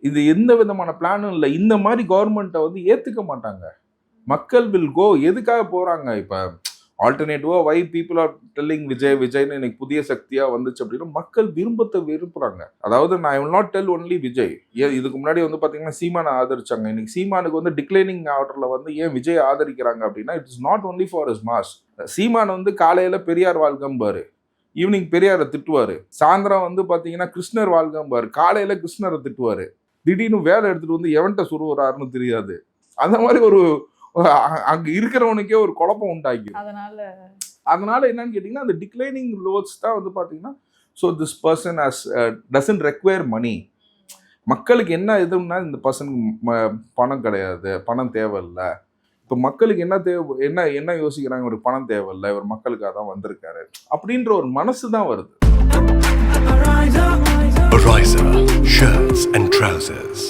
இது எந்த விதமான பிளானும் இல்லை. இந்த மாதிரி கவர்மெண்ட்டை வந்து ஏற்றுக்க மாட்டாங்க. மக்கள் வில் கோ. எதுக்காக போகிறாங்க? இப்போ ஆல்டர்னேட்டிவாக வை பீப்புள் ஆர் டெல்லிங் விஜய்னு எனக்கு புதிய சக்தியாக வந்துச்சு அப்படின்னா மக்கள் விரும்புகிறாங்க. அதாவது நான் I will not del only Vijay. ஏன் இதுக்கு முன்னாடி வந்து பார்த்தீங்கன்னா சீமானை ஆதரிச்சாங்க. இன்னைக்கு சீமானுக்கு வந்து டிக்ளைனிங் ஆர்டரில் வந்து ஏன் விஜய் ஆதரிக்கிறாங்க அப்படின்னா it is not only for is mass. Seeman வந்து காலையில் பெரியார் வாழ்கம்பாரு, ஈவினிங் பெரியாரை திட்டுவார். சாயந்தரம் வந்து பார்த்தீங்கன்னா கிருஷ்ணர் வாழ்கம்பாரு, காலையில் கிருஷ்ணரை திட்டுவார். திடீர்னு வேலை எடுத்துகிட்டு வந்து எவன்கிட்ட சுருவுறாருன்னு தெரியாது. அந்த மாதிரி ஒரு அங்க இருக்கிறவனுக்கே ஒரு குழப்பம் உண்டாக்கி. அதனால என்னன்னு கேட்டீங்கன்னா அந்த டிக்ளைனிங் லோட்ஸ் தான் வந்து பாத்தீங்கன்னா so this person doesn't require money. மக்களுக்கு என்ன எதுன்னா இந்த பர்சனுக்கு பணம் கிடையாது, பணம் தேவையில்லை. இப்போ மக்களுக்கு என்ன தேவை, என்ன யோசிக்கிறாங்க, ஒரு பணம் தேவையில்லை, ஒரு மக்களுக்காக தான் வந்திருக்காரு அப்படின்ற ஒரு மனசு தான் வருது. Ariza, shirts and trousers.